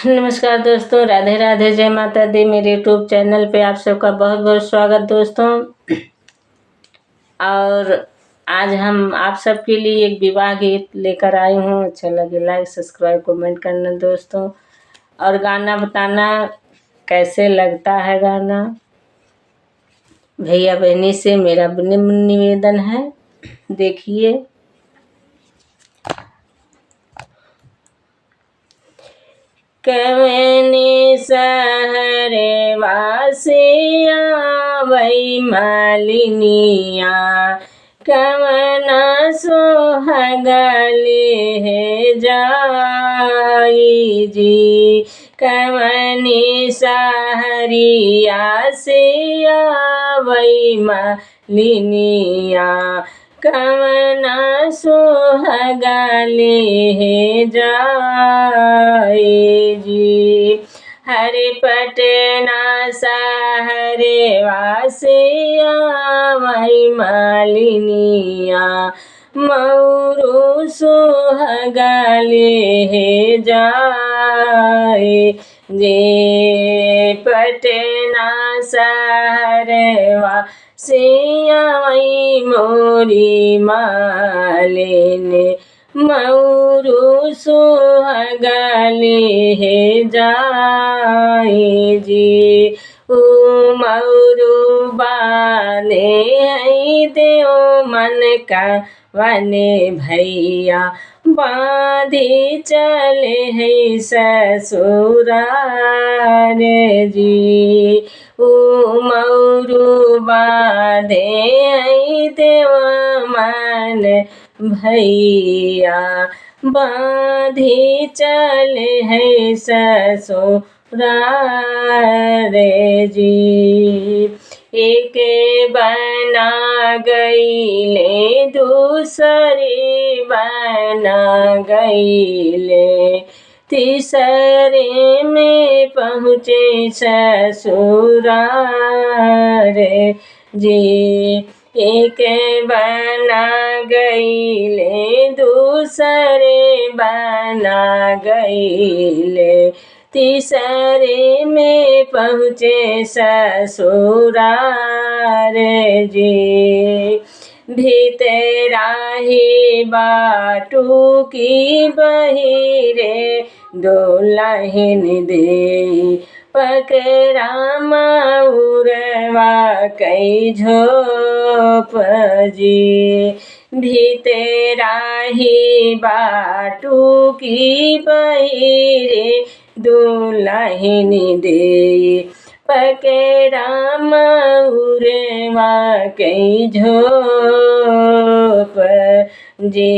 नमस्कार दोस्तों, राधे राधे, जय माता दी। मेरे यूट्यूब चैनल पे आप सबका बहुत बहुत स्वागत दोस्तों। और आज हम आप सबके लिए एक विवाह गीत लेकर आई हूँ। अच्छा लगे लाइक सब्सक्राइब कमेंट करना दोस्तों, और गाना बताना कैसे लगता है गाना। भैया बहनी से मेरा निवेदन है, देखिए। कवने सहरे वासिया वही मालिनिया, कवना सोहगले है जाई जी। कवने सहरिया से वही मालिनिया, कवना सोहगले है जाई जी। हरे पटना सहरे वासिया वही मालिनिया, मऊरू सोहगले है जाए जे। पटना सहरवा सिया वही मोरी मालिन, मऊरू सोहगले है जाए जी। ऊ मऊरू बाने है देव मन का वने भैया, बांधी चले है ससुरार जी। ऊ मऊरू बांधे है देव मन भैया, बांधी चले है ससुरार जी। एक बना गईले दूसरे बना गईले, तीसरे में पहुँचे ससुरार जी। एक बना गईले दूसरे बना गईले, तीसरे में पहुँचे ससुरार जी। भीतराही बाटू की बहिरे दुल्हन दे, पकड़ा मऊरवा कई झोप जी। भीतराही बाटू की बहिरे दुल्हन दे, पकड़ा मऊरवा कई झोप जी।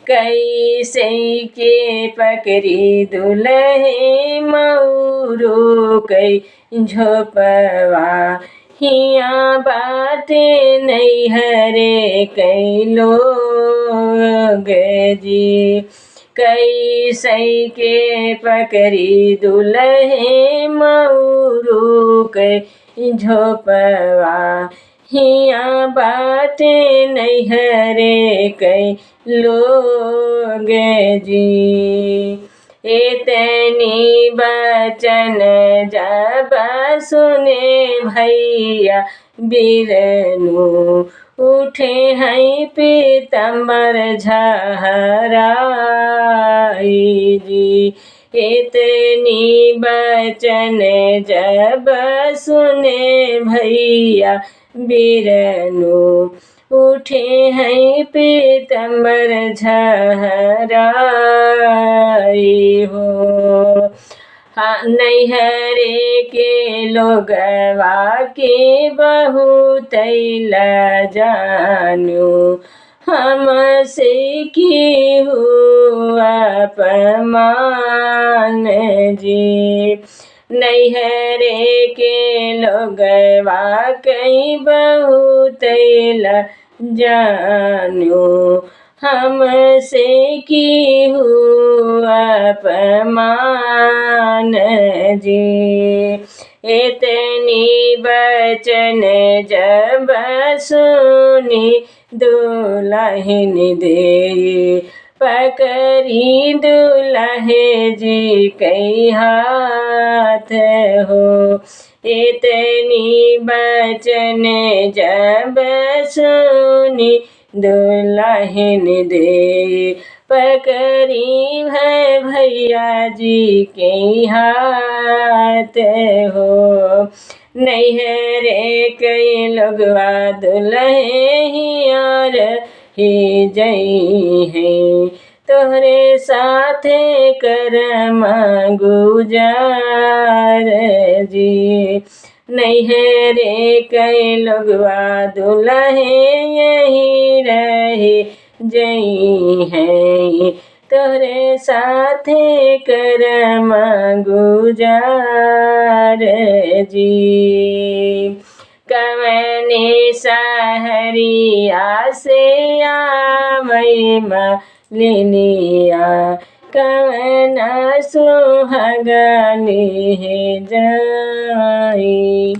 कैसे के पकड़ी दुल्हे मऊरू कई झोपवा, हिया बाटे नैहरे कई लोग जी। कैसे के पकड़ी दुल्हे मऊरू कई झोपवा, हिया बाटे नैहरे कई लोग जी। इतनी बचन जब सुने भैया बिरनु, उठे हैं पीतम्बर झहराई जी। इतनी बचन जब सुने भैया बिरनु, उठे हैं पीतम्बर झहराई हो। नैहरे के लोगवा के बहुत जानू, हमसे की हुआ अपमान जी। नैहरे के लोगवा कई बहुत जानू, हमसे की हुआ अपमान जी। इतनी बचन जब सुनी दुल्हन दे, पकड़ी दुल्हे जी कई हाथ हो। इतनी बचन जब सुनी दुल्हन दे, पकड़ी है भैया जी के हाथ हो। नैहरे कई लोगवा दुल्हनियार ही जई है, तोहरे साथे करमा गुजार जी। नैहरे कई लोगवा दुल्हे यही रहे जई है, तोहरे साथे करमा गुजार जी। कवने सहरिया से आवै मालिनिया, कवना सुहागने जाई।